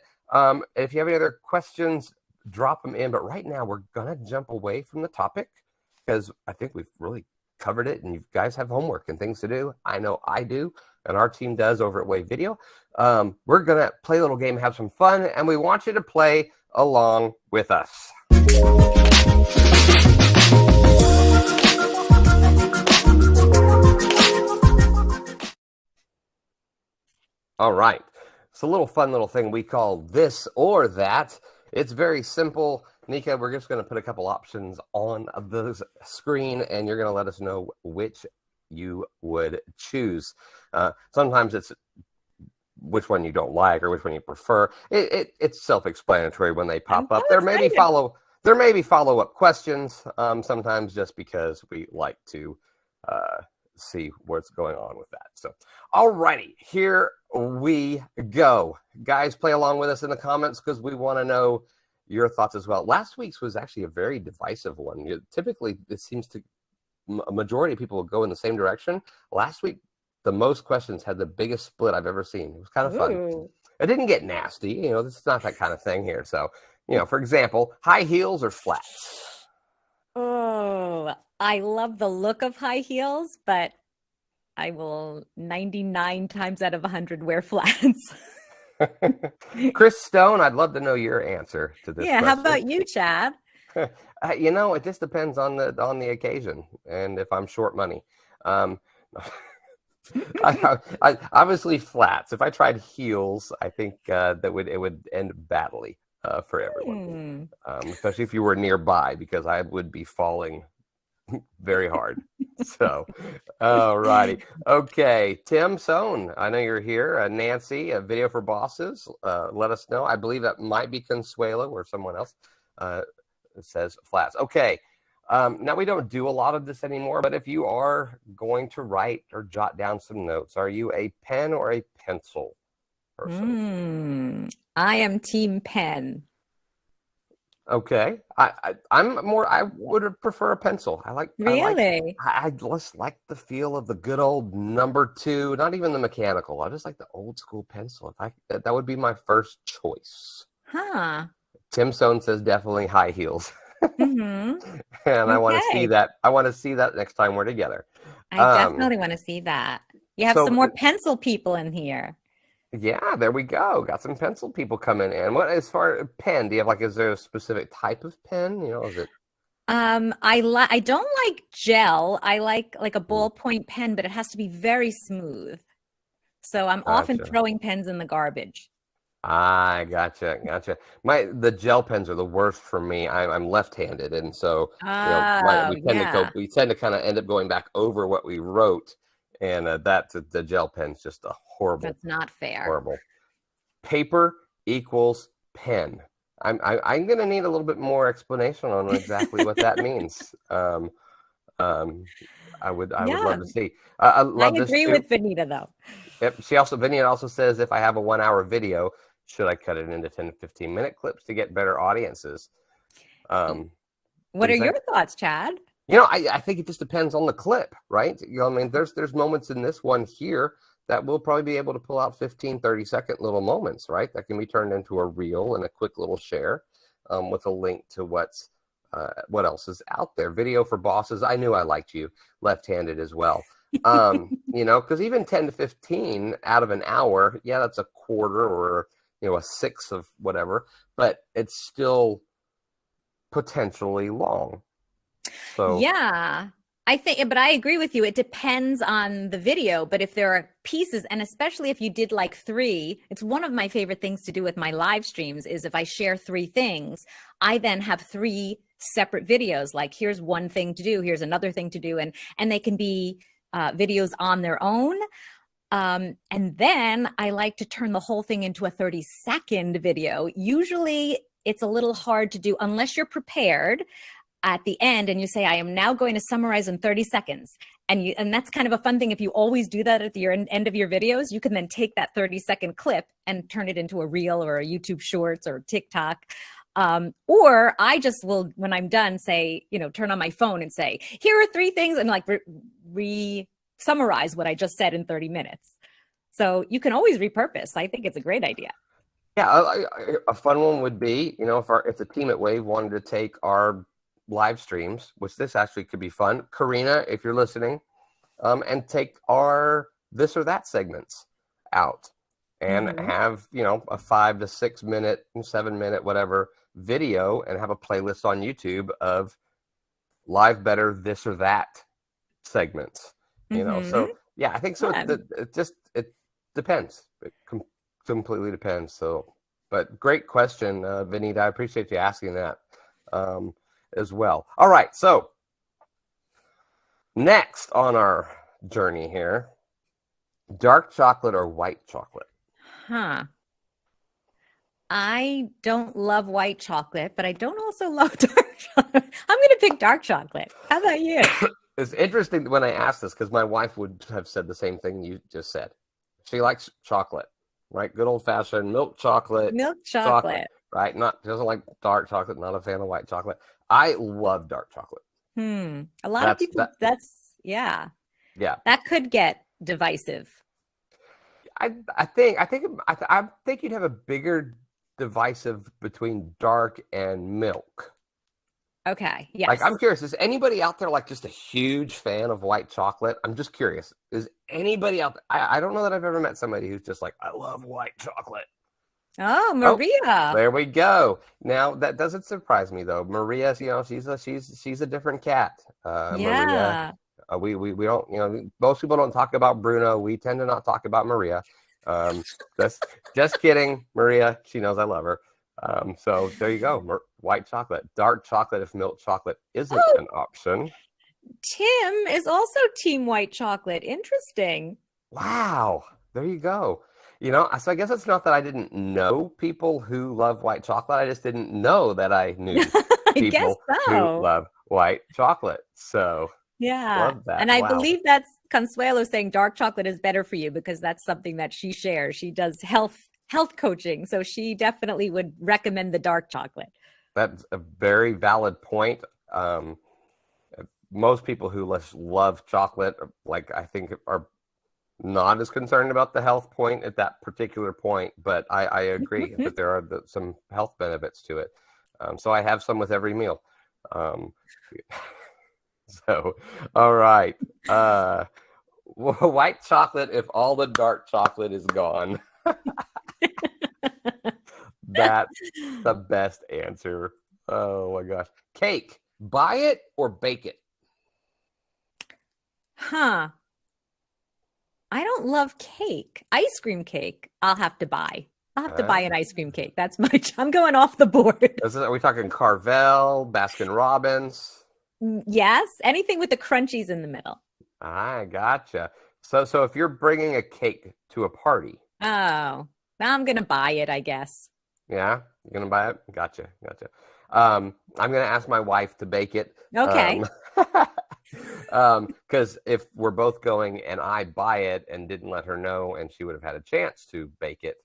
If you have any other questions, drop them in. But right now, we're going to jump away from the topic because I think we've really covered it, and you guys have homework and things to do. I know I do, and our team does over at Wave.video. We're going to play a little game, have some fun, and we want you to play along with us. All right, it's a little fun little thing we call this or that. It's very simple. Nika, we're just going to put a couple options on the screen, and you're going to let us know which you would choose. Sometimes it's which one you don't like or which one you prefer. It's self-explanatory when they pop up. There may be follow-up questions, sometimes just because we like to see what's going on with that. So, all righty, here we go. Guys, play along with us in the comments because we want to know your thoughts as well. Last week's was actually a very divisive one. Typically, it seems to a majority of people will go in the same direction. Last week, the most questions had the biggest split I've ever seen. It was kind of fun. Ooh. It didn't get nasty. You know, this is not that kind of thing here. So, you know, for example, high heels or flats? Oh, I love the look of high heels, but I will 99 times out of 100 wear flats. Chris Stone, I'd love to know your answer to this. Yeah, question. how about you, Chad? You know, it just depends on the occasion and if I'm short money. I obviously flats. If I tried heels, I think it would end badly for everyone, especially if you were nearby, because I would be falling very hard. So, all righty. Okay, Tim Sohn, I know you're here. Nancy, a video for bosses. Let us know. I believe that might be Consuelo or someone else. Says flats. Okay. Now, we don't do a lot of this anymore, but if you are going to write or jot down some notes, are you a pen or a pencil person? I am team pen. Okay. I would prefer a pencil. Really? I just like the feel of the good old number 2, not even the mechanical. I just like the old school pencil. That would be my first choice. Huh. Tim Sohn says definitely high heels. And I want to see that. I want to see that next time we're together. I definitely want to see that. You have some more pencil people in here. Yeah, there we go. Got some pencil people coming in. What as far as pen? Do you have is there a specific type of pen? You know, is it? I don't like gel. I like a ballpoint pen, but it has to be very smooth. So I'm often throwing pens in the garbage. I gotcha. The gel pens are the worst for me. I'm left-handed, and so we tend to kind of end up going back over what we wrote, and the gel pen's just a horrible. That's not fair. Horrible. Paper equals pen. I'm gonna need a little bit more explanation on exactly what that means. I would love to see. I agree with Vanita though. Yep. Vanita also says if I have a 1-hour video, should I cut it into 10 to 15 minute clips to get better audiences? What are your thoughts, Chad? You know, I think it just depends on the clip, right? You know, I mean, there's moments in this one here that we'll probably be able to pull out 15, 30-second little moments, right? That can be turned into a reel and a quick little share with a link to what else is out there. Video for bosses. I knew I liked you left-handed as well. You know, because even 10 to 15 out of an hour, yeah, that's a quarter or a sixth of whatever, but it's still potentially long. So yeah, but I agree with you. It depends on the video, but if there are pieces, and especially if you did 3, it's one of my favorite things to do with my live streams is if I share 3 things, I then have 3 separate videos, like here's one thing to do, here's another thing to do, and they can be videos on their own. And then I like to turn the whole thing into a 30-second video. Usually it's a little hard to do unless you're prepared at the end and you say, I am now going to summarize in 30 seconds. And that's kind of a fun thing. If you always do that at the end of your videos, you can then take that 30-second clip and turn it into a reel or a YouTube Shorts or TikTok. Or I just will, when I'm done, say, turn on my phone and say, here are 3 things, and like summarize what I just said in 30 minutes. So you can always repurpose. I think it's a great idea. Yeah, a fun one would be, if the team at Wave wanted to take our live streams, which this actually could be fun, Karina, if you're listening, and take our this or that segments out and have, a 5 to 6 minute, 7 minute, whatever video, and have a playlist on YouTube of live better this or that segments. So yeah, I think so. It depends. It completely depends. So, but great question, Vinita. I appreciate you asking that as well. All right. So next on our journey here, dark chocolate or white chocolate? I don't love white chocolate, but I don't also love dark chocolate. I'm going to pick dark chocolate. How about you? It's interesting when I asked this because my wife would have said the same thing you just said. She likes chocolate, right? Good old fashioned milk chocolate. Milk chocolate. Right? Doesn't like dark chocolate, not a fan of white chocolate. I love dark chocolate. A lot of people, yeah. That could get divisive. I think you'd have a bigger divisive between dark and milk. Okay. Yes. Like, I'm curious, is anybody out there like just a huge fan of white chocolate? I'm just curious. Is anybody out there? I don't know that I've ever met somebody who's just like, I love white chocolate. Oh, Maria. Oh, there we go. Now that doesn't surprise me though. Maria, she's a different cat. Yeah. Maria, we don't, most people don't talk about Bruno. We tend to not talk about Maria. Just kidding, Maria. She knows I love her. So there you go. White chocolate, dark chocolate if milk chocolate isn't an option. Tim is also team white chocolate. Interesting. Wow. There you go. So I guess it's not that I didn't know people who love white chocolate. I just didn't know that I knew people who love white chocolate. So yeah. love that. And I believe that's Consuelo saying dark chocolate is better for you because that's something that she shares. She does health coaching. So she definitely would recommend the dark chocolate. That's a very valid point. Most people who love chocolate, like I think, are not as concerned about the health point at that particular point. But I agree that there are some health benefits to it. So I have some with every meal. So, all right. White chocolate if all the dark chocolate is gone. That's the best answer. Oh my gosh. Cake, buy it or bake it? I don't love cake. Ice cream cake, I'll have to buy. I'll have to buy an ice cream cake. That's I'm going off the board. Are we talking Carvel, Baskin Robbins? Yes, anything with the crunchies in the middle. I gotcha. So if you're bringing a cake to a party. Oh, I'm going to buy it, I guess. Yeah, you're going to buy it? Gotcha. I'm going to ask my wife to bake it. Okay. Because if we're both going and I buy it and didn't let her know and she would have had a chance to bake it,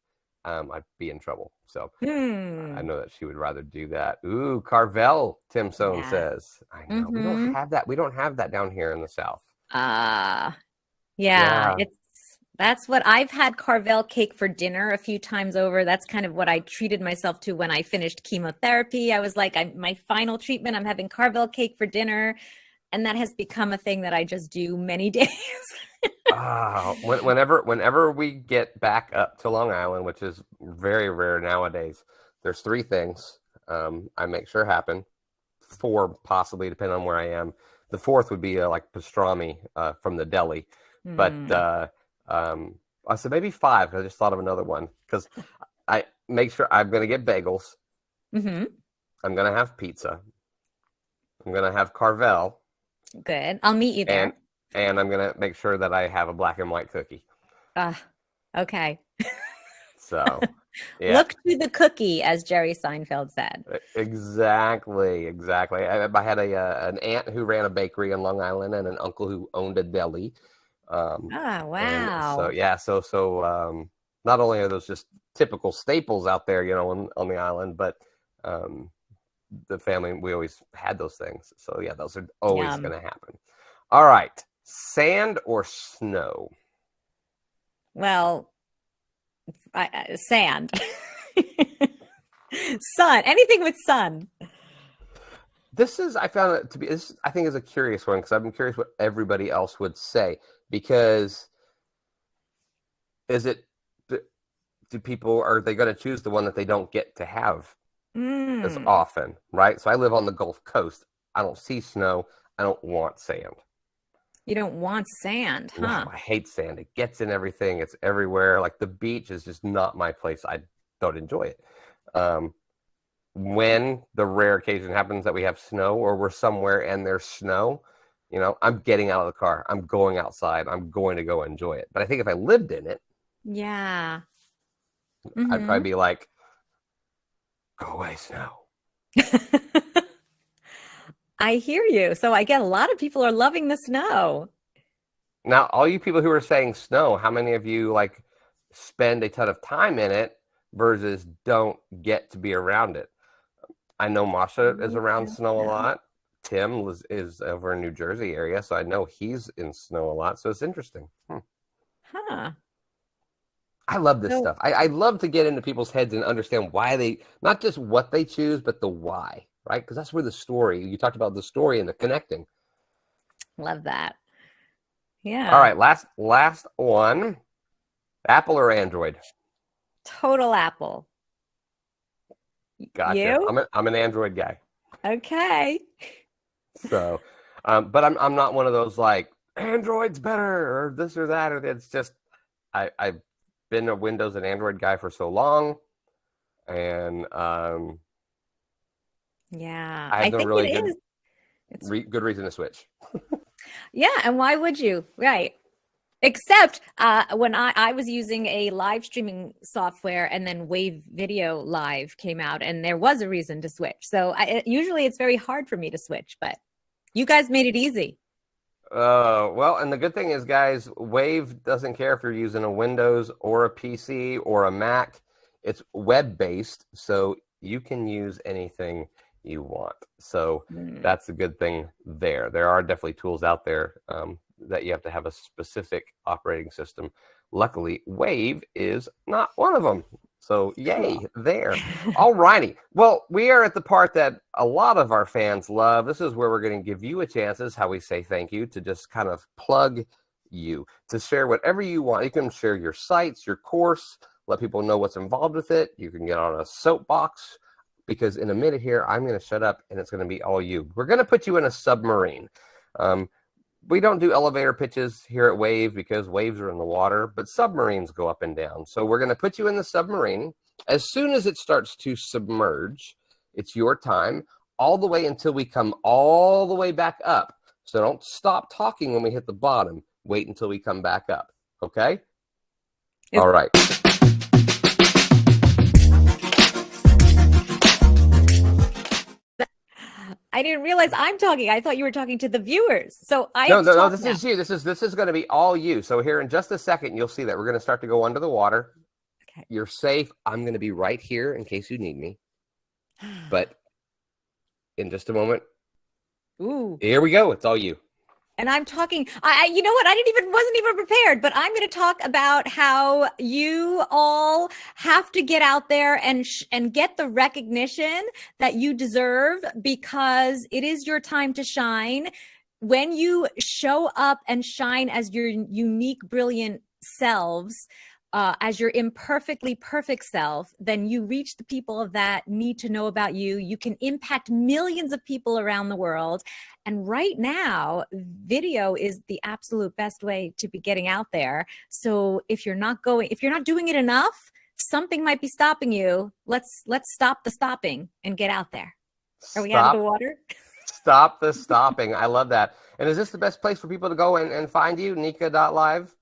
I'd be in trouble. So I know that she would rather do that. Ooh, Carvel, Tim Sohn says. I know. We don't have that. We don't have that down here in the South. Yeah. That's what I've had Carvel cake for dinner a few times over. That's kind of what I treated myself to when I finished chemotherapy. I was like, my final treatment, I'm having Carvel cake for dinner. And that has become a thing that I just do many days. Whenever we get back up to Long Island, which is very rare nowadays, there's 3 things I make sure happen. 4 possibly, depending on where I am. The 4th would be like pastrami from the deli. But I said maybe 5. I just thought of another one because I make sure I'm going to get bagels. I'm going to have pizza. I'm gonna have Carvel. Good. I'll meet you there. And I'm gonna make sure that I have a black and white cookie. Okay. So, yeah. Look to the cookie, as Jerry Seinfeld said. Exactly. I had an aunt who ran a bakery in Long Island and an uncle who owned a deli. Wow. And so, yeah, not only are those just typical staples out there, on the island, but the family, we always had those things. So, yeah, those are always going to happen. All right. Sand or snow? Well, sand. Sun. Anything with sun. I found it to be, I think is a curious one, because I've been curious what everybody else would say, because are they going to choose the one that they don't get to have as often, right? So I live on the Gulf Coast. I don't see snow. I don't want sand. You don't want sand, huh? No, I hate sand. It gets in everything. It's everywhere. Like the beach is just not my place. I don't enjoy it. When the rare occasion happens that we have snow or we're somewhere and there's snow, I'm getting out of the car. I'm going outside. I'm going to go enjoy it. But I think if I lived in it, yeah, I'd probably be like, go away, snow. I hear you. So I get a lot of people are loving the snow. Now, all you people who are saying snow, how many of you spend a ton of time in it versus don't get to be around it? I know Masha is around snow a lot. Tim is over in New Jersey area, so I know he's in snow a lot. So it's interesting. Huh. I love this stuff. I love to get into people's heads and understand why not just what they choose, but the why, right? Because that's where you talked about the story and the connecting. Love that. Yeah. All right, last one. Apple or Android? Total Apple. Gotcha. You? I'm an Android guy. Okay. So, but I'm not one of those Android's better or this or that. It's just I've been a Windows and Android guy for so long, and yeah, I have no really good reason to switch. Yeah, and why would you? Right. Except when I was using a live streaming software, and then Wave.video Live came out, and there was a reason to switch. So usually it's very hard for me to switch, but you guys made it easy. Well, and the good thing is, guys, Wave doesn't care if you're using a Windows or a PC or a Mac. It's web-based, so you can use anything you want. So that's a good thing there. There are definitely tools out there that you have to have a specific operating system. Luckily, Wave is not one of them. So yay, there. All righty. Well, we are at the part that a lot of our fans love. This is where we're going to give you a chance. This is how we say thank you, to just kind of plug you, to share whatever you want. You can share your sites, your course, let people know what's involved with it. You can get on a soapbox, because in a minute here, I'm going to shut up and it's going to be all you. We're going to put you in a submarine. We don't do elevator pitches here at Wave because waves are in the water, but submarines go up and down. So we're going to put you in the submarine. As soon as it starts to submerge, it's your time, all the way until we come all the way back up. So don't stop talking when we hit the bottom. Wait until we come back up. Okay? All right. I didn't realize I'm talking. I thought you were talking to the viewers. So No, this is you. This is going to be all you. So here in just a second, you'll see that we're going to start to go under the water. Okay. You're safe. I'm going to be right here in case you need me. But in just a moment. Ooh. Here we go. It's all you. And I'm talking, you know what? Wasn't even prepared, but I'm going to talk about how you all have to get out there and get the recognition that you deserve, because it is your time to shine. When you show up and shine as your unique, brilliant selves, as your imperfectly perfect self, then you reach the people that need to know about you. You can impact millions of people around the world. And right now, video is the absolute best way to be getting out there. So if you're not doing it enough, something might be stopping you. Let's stop the stopping and get out there. Are we out of the water? Stop the stopping. I love that. And is this the best place for people to go and find you? Nika.live?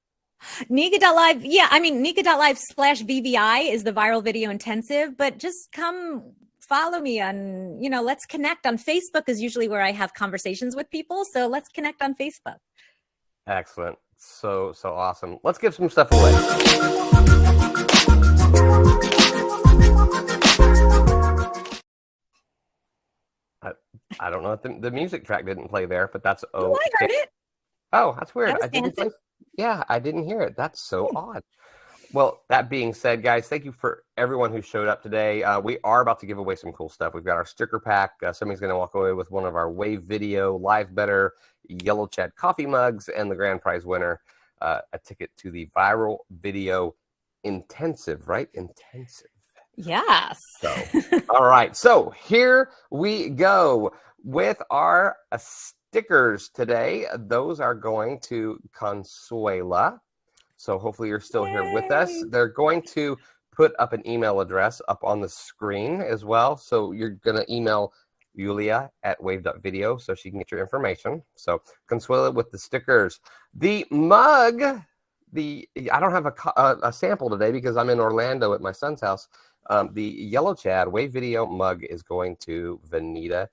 Nika.live. Yeah, I mean, Nika.live/VVI is the viral video intensive, but just come follow me on, let's connect on Facebook is usually where I have conversations with people. So let's connect on Facebook. Excellent. So awesome. Let's give some stuff away. I don't know if the music track didn't play there, but that's okay. Oh, I heard it. Oh, that's weird. I didn't hear it. That's so odd. Well, that being said, guys, thank you for everyone who showed up today. We are about to give away some cool stuff. We've got our sticker pack. Somebody's going to walk away with one of our Wave.video, Live.Better, Yellow Chat coffee mugs, and the grand prize winner, a ticket to the Viral Video Intensive, right? Intensive. Yes. So, all right. So here we go with our stickers today. Those are going to Consuela. So hopefully you're still here with us. They're going to put up an email address up on the screen as well. So you're going to email Julia at Wave.video so she can get your information. So Consuela with the stickers. The mug, I don't have a sample today because I'm in Orlando at my son's house. The Yellow Chad Wave.video mug is going to Vanita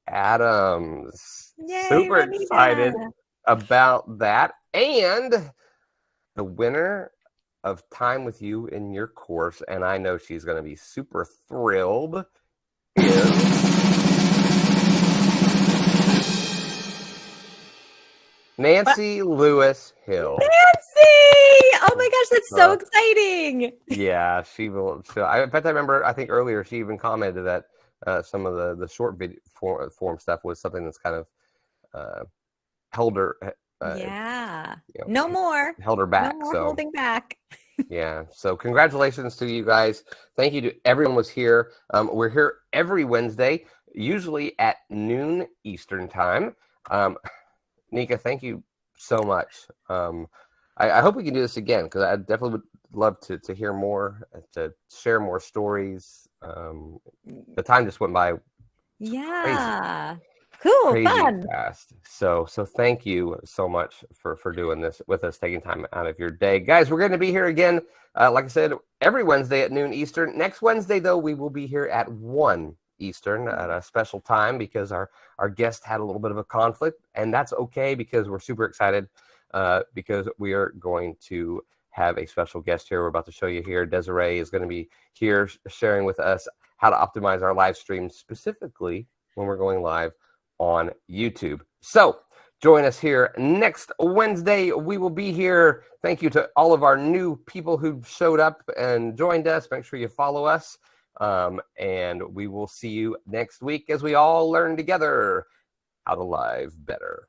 Adams. Yay, Super Vanita. Excited about that. And the winner of time with you in your course, and I know she's going to be super thrilled, is Nancy Lewis Hill. Nancy! Oh my gosh, that's so exciting. Yeah, she will. In fact, I remember, I think earlier she even commented that some of the short video form stuff was something that's kind of held her. No more. Held her back. No more holding back. Yeah. So congratulations to you guys. Thank you to everyone who was here. We're here every Wednesday, usually at noon Eastern time. Nika, thank you so much. I hope we can do this again because I definitely would love to hear more, to share more stories. The time just went by. Yeah. Cool. Crazy fun. Fast. So thank you so much for doing this with us, taking time out of your day. Guys, we're going to be here again, like I said, every Wednesday at noon Eastern. Next Wednesday, though, we will be here at 1 Eastern at a special time because our guest had a little bit of a conflict, and that's okay because we're super excited because we are going to have a special guest here. We're about to show you here. Desiree is going to be here sharing with us how to optimize our live streams, specifically when we're going live on YouTube. So join us here next Wednesday. We will be here. Thank you to all of our new people who showed up and joined us. Make sure you follow us. And we will see you next week as we all learn together how to live better.